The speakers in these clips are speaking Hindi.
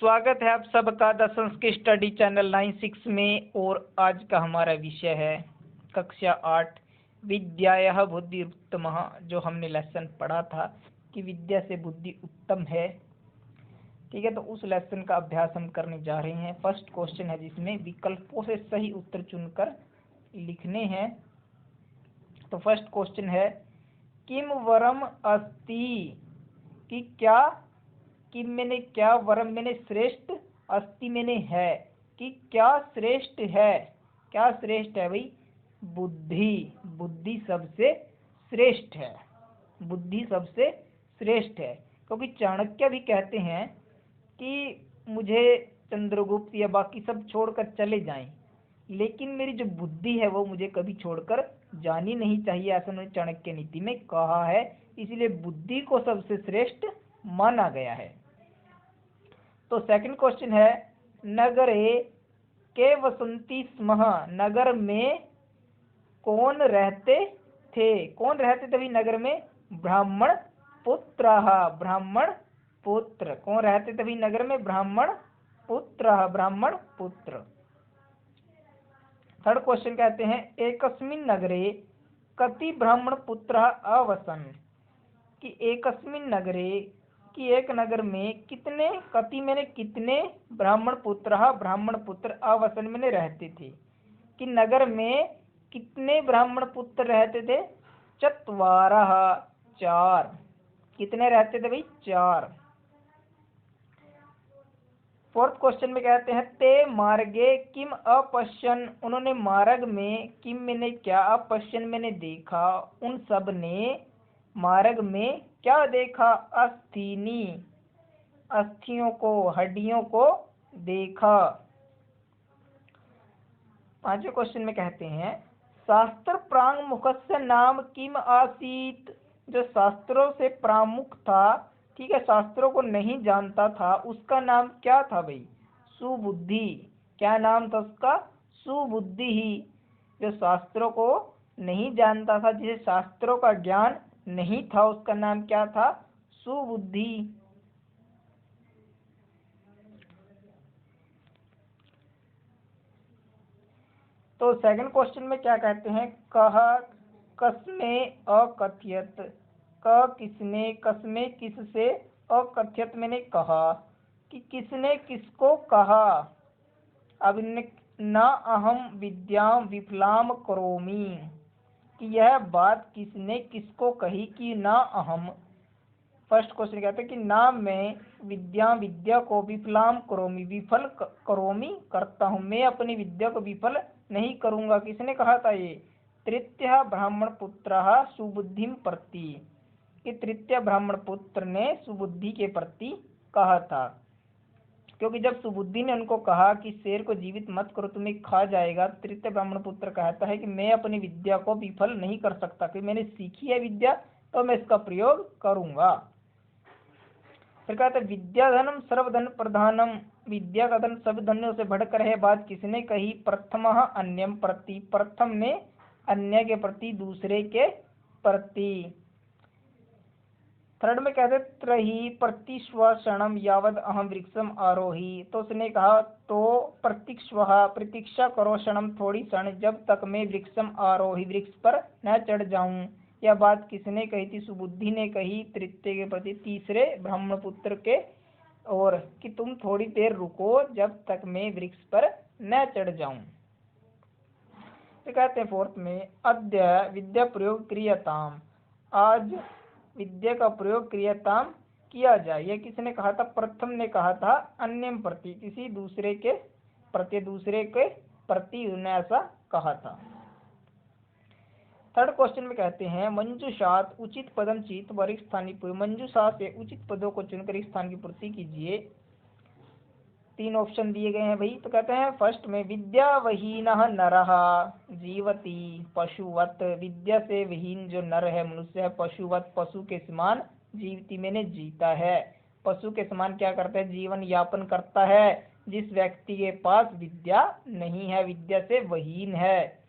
स्वागत है आप सबका द संस्कृत स्टडी चैनल 96 में। और आज का हमारा विषय है कक्षा 8 विद्यायाः बुद्धि उत्तमः। जो हमने लेसन पढ़ा था कि विद्या से बुद्धि उत्तम है। ठीक है, तो उस लेसन का अभ्यास हम करने जा रहे हैं। फर्स्ट क्वेश्चन है जिसमें विकल्पों से सही उत्तर चुनकर लिखने हैं। तो फर्स्ट क्वेश्चन है किम वरम अस्ति, कि क्या, कि मैंने क्या, वरम मैंने श्रेष्ठ, अस्ति मैंने है, कि क्या श्रेष्ठ है। क्या श्रेष्ठ है भाई? बुद्धि। बुद्धि सबसे श्रेष्ठ है। बुद्धि सबसे श्रेष्ठ है, क्योंकि चाणक्य भी कहते हैं कि मुझे चंद्रगुप्त या बाकी सब छोड़कर चले जाएं, लेकिन मेरी जो बुद्धि है वो मुझे कभी छोड़कर जानी नहीं चाहिए, ऐसा उन्होंने चाणक्य नीति में कहा है। इसलिए बुद्धि को सबसे श्रेष्ठ माना गया है। तो सेकंड क्वेश्चन है नगरे के वसंती स्मः, नगर में कौन रहते थे। कौन रहते थे भाई नगर में? ब्राह्मण पुत्रः। ब्राह्मण पुत्र। कौन रहते थे भाई नगर में? ब्राह्मण पुत्रः, ब्राह्मण पुत्र। थर्ड क्वेश्चन कहते हैं एकस्मिन् नगरे कति ब्राह्मण पुत्रः अवसन्, कि एकस्मिन् नगरे, कि एक नगर में कितने, कति मैंने कितने, ब्राह्मण पुत्र, ब्राह्मण पुत्र, अवसन मैंने रहते थे, कि नगर में कितने ब्राह्मण पुत्र रहते थे? चत्वारः, चार। कितने रहते थे भाई? चार। फोर्थ क्वेश्चन में कहते हैं ते मार्गे किम अपश्यन, उन्होंने मार्ग में, किम मैंने क्या, अपश्यन मैंने देखा, उन सब ने मार्ग में क्या देखा? अस्थिनी, अस्थियों को, हड्डियों को देखा। पांचवें क्वेश्चन में कहते हैं शास्त्र प्रांग मुखस्य नाम किम आसीत, जो शास्त्रों से प्रामुख था, ठीक है, शास्त्रों को नहीं जानता था, उसका नाम क्या था भाई? सुबुद्धि। क्या नाम था उसका? सुबुद्धि ही। जो शास्त्रों को नहीं जानता था, जिसे शास्त्रों का ज्ञान नहीं था, उसका नाम क्या था? सुबुद्धि। तो सेकंड क्वेश्चन में क्या कहते हैं? कह कस्मे अकथयत, क किसने, कस्मे किससे, अकथयत मैंने कहा, कि किसने किसको कहा। अब इनने न अहम विद्याम विफलाम करोमि, कि यह बात किसने किसको कही, कि न अहम। फर्स्ट क्वेश्चन कहते हैं कि ना मैं विद्या को विफलाम करोमि, विफल करोमि करता हूँ, मैं अपनी विद्या को विफल नहीं करूंगा। किसने कहा था ये? तृतीय ब्राह्मण पुत्र सुबुद्धिम प्रति, कि तृतीय ब्राह्मण पुत्र ने सुबुद्धि के प्रति कहा था। क्योंकि जब सुबुद्धि ने उनको कहा कि शेर को जीवित मत करो, तुम्हें खा जाएगा, तृतीय ब्राह्मण पुत्र कहता है कि मैं अपनी विद्या को विफल नहीं कर सकता, कि मैंने सीखी है विद्या तो मैं इसका प्रयोग करूंगा। फिर कहते विद्याधनम सर्वधन प्रधानम, विद्या का धन सब धनों से बढ़कर है। बात किसने कही? प्रथमः अन्यम प्रति, प्रथम ने अन्य के प्रति, दूसरे के प्रति। थर्ड में कहते त्रही प्रतिश्वसनम यावद अहम वृक्षम आरोही, तो उसने कहा तो प्रतीक्षा करो क्षणम, थोड़ी क्षण, जब तक मैं वृक्षम आरोही, वृक्ष पर न चढ़ जाऊं। यह बात किसने कही थी? सुबुद्धि ने कही तृतीय के प्रति, तीसरे ब्राह्मण पुत्र के, और कि तुम थोड़ी देर रुको जब तक मैं वृक्ष पर न चढ़ जाऊं। तो कहते हैं फोर्थ में अद्य विद्या प्रयोग क्रियताम, आज विद्या का प्रयोग क्रियताम किया जाए। यह किसने कहा था? प्रथम ने कहा था अन्यम प्रति, किसी दूसरे के प्रति, दूसरे के प्रति उन्होंने ऐसा कहा था। थर्ड क्वेश्चन में कहते हैं मंजूषात उचित पदम चित वरिष्ठ स्थानीय पूर्ति, मंजूषा से उचित पदों को चुनकर इस स्थान की पूर्ति कीजिए। तीन ऑप्शन दिए गए हैं भाई। तो कहते हैं फर्स्ट में विद्या वहीनः नरः जीवति पशुवत, विद्या से विहीन जो नर है, मनुष्य है, पशुवत, पशु के समान, जीवति मैंने जीता है, पशु के समान क्या करता है? जीवन यापन करता है। जिस व्यक्ति के पास विद्या नहीं है, विद्या से वहीन है।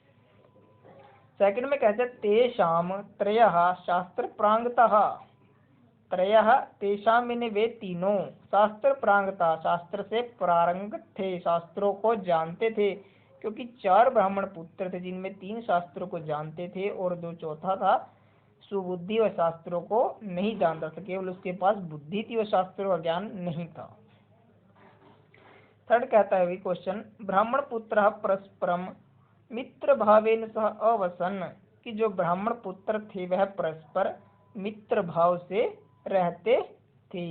सेकंड में कहते हैं तेषाम त्रयः शास्त्र प्रांगतः, त्रयः तेषां मैंने वे तीनों शास्त्र प्रांगता शास्त्र से प्रारंगत थे, शास्त्रों को जानते थे, क्योंकि 4 ब्राह्मण पुत्र थे जिनमें 3 शास्त्रों को जानते थे और जो चौथा था सुबुद्धि व शास्त्रों को नहीं जानता था, केवल उसके पास बुद्धि थी व शास्त्रों का ज्ञान नहीं था। थर्ड कहता है क्वेश्चन, ब्राह्मण पुत्र परस्परम मित्र भावेन सह अवसन, कि जो ब्राह्मण पुत्र थे वह परस्पर मित्र भाव से रहते थे।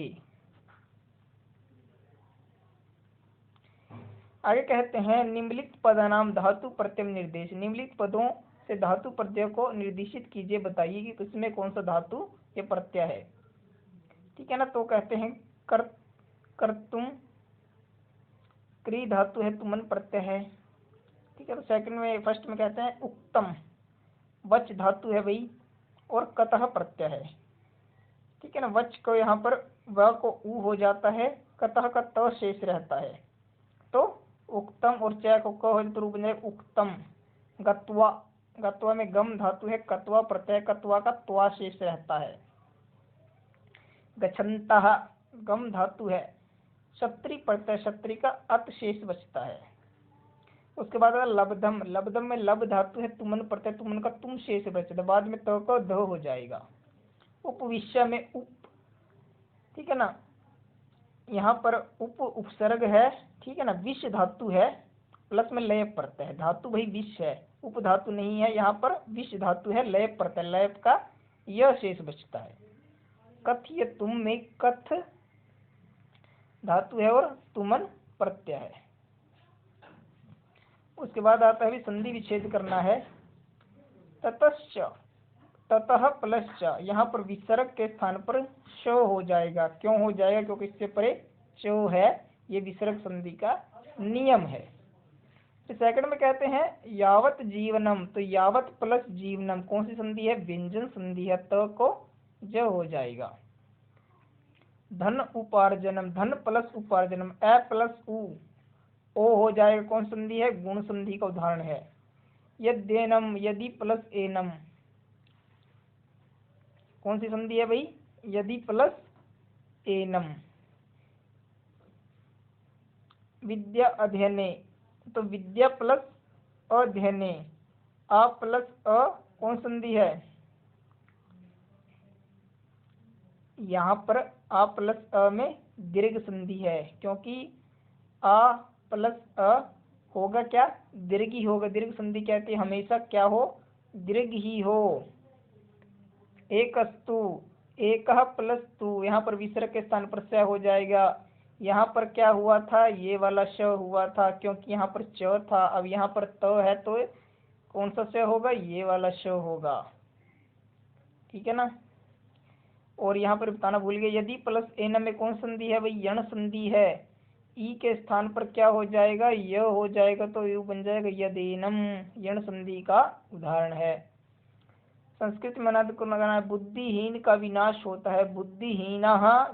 आगे कहते हैं निम्नलिखित पदानाम धातु प्रत्यय निर्देश, निम्नलिखित पदों से धातु प्रत्यय को निर्देशित कीजिए, बताइए कि उसमें कौन सा धातु ये प्रत्यय है। ठीक है ना। तो कहते हैं कर्तुम, क्री धातु है, तुमन प्रत्यय है। ठीक है। तो सेकंड में फर्स्ट में कहते हैं उक्तम, वच धातु है भाई और कतः प्रत्यय है। ठीक है ना। वच को यहाँ पर व को उ हो जाता है, कतः का त शेष रहता है, तो उक्तम और च को क हो तो रूप में उक्तम। गत्वा, गत्वा में गम धातु है, कत्वा प्रत्यय, कत्वा का त्वा शेष रहता है। गच्छन्तः गम धातु है, क्षत्रि प्रत्यय, क्षत्रि का अत शेष बचता है। उसके बाद लब्धम, लब्धम में लब धातु है, तुमन प्रत्यय, तुमन का तुम शेष बचता है, बाद में त का ध हो जाएगा। उपविश्य में उप, ठीक है ना, यहाँ पर उप उपसर्ग है। ठीक है ना। विष धातु है, प्लस में लय प्रत्यय है, धातु भाई विष है, उप धातु नहीं है, यहाँ पर विष धातु है, लय प्रत्यय, लय का यह शेष बचता है। कथ्य तुम में कथ धातु है और तुमन प्रत्यय है। उसके बाद आता है संधि विच्छेद करना है। ततश्च, ततः प्लस च, यहाँ पर विसर्ग के स्थान पर श हो जाएगा। क्यों हो जाएगा? क्योंकि इससे परे च है, ये विसर्ग संधि का नियम है। तो सेकंड में कहते हैं यावत जीवनम, तो यावत प्लस जीवनम कौन सी संधि है? व्यंजन संधि है, त को ज हो जाएगा। धन उपार्जनम, धन प्लस उपार्जनम, ए प्लस उ ओ हो जाएगा, कौन संधि है? गुण संधि का उदाहरण है। यद्येनम, यदि प्लस एनम, कौन सी संधि है भाई? यदि प्लस एनम। विद्या अध्ययने, तो विद्या प्लस अध्ययने, आ प्लस अ कौन संधि है? यहाँ पर आ प्लस अ में दीर्घ संधि है, क्योंकि आ प्लस अ होगा क्या? दीर्घ ही होगा। दीर्घ संधि कहते हैं हमेशा क्या हो? दीर्घ ही हो। एकस्तु, एक प्लस तु, यहाँ पर विसर्ग के स्थान पर स हो जाएगा। यहाँ पर क्या हुआ था? ये वाला श हुआ था, क्योंकि यहाँ पर च था, अब यहाँ पर त है, तो कौन सा श होगा? ये वाला श होगा। ठीक है ना। और यहाँ पर बताना भूल गए, यदि प्लस एन में कौन संधि है भाई? यण संधि है। ई के स्थान पर क्या हो जाएगा? य हो जाएगा, तो यू बन जाएगा यदेनम, यण संधि का उदाहरण है। संस्कृत में अनादि को लगाना है, बुद्धिहीन का विनाश होता है, बुद्धिहीन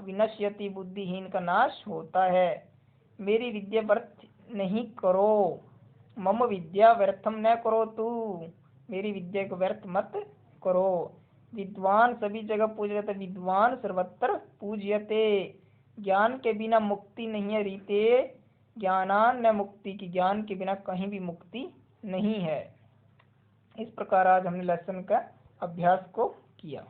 विनश्यति, बुद्धिहीन का नाश होता है। मेरी विद्या व्यर्थ नहीं करो, मम विद्या व्यर्थम न करो तू, मेरी विद्या को व्यर्थ मत करो। विद्वान सभी जगह पूज जाते, विद्वान सर्वत्र पूज्यते, ज्ञान के बिना मुक्ति नहीं है रीते, ज्ञानान न मुक्ति, की ज्ञान के बिना कहीं भी मुक्ति नहीं है। इस प्रकार आज हमने लेसन का अभ्यास को किया।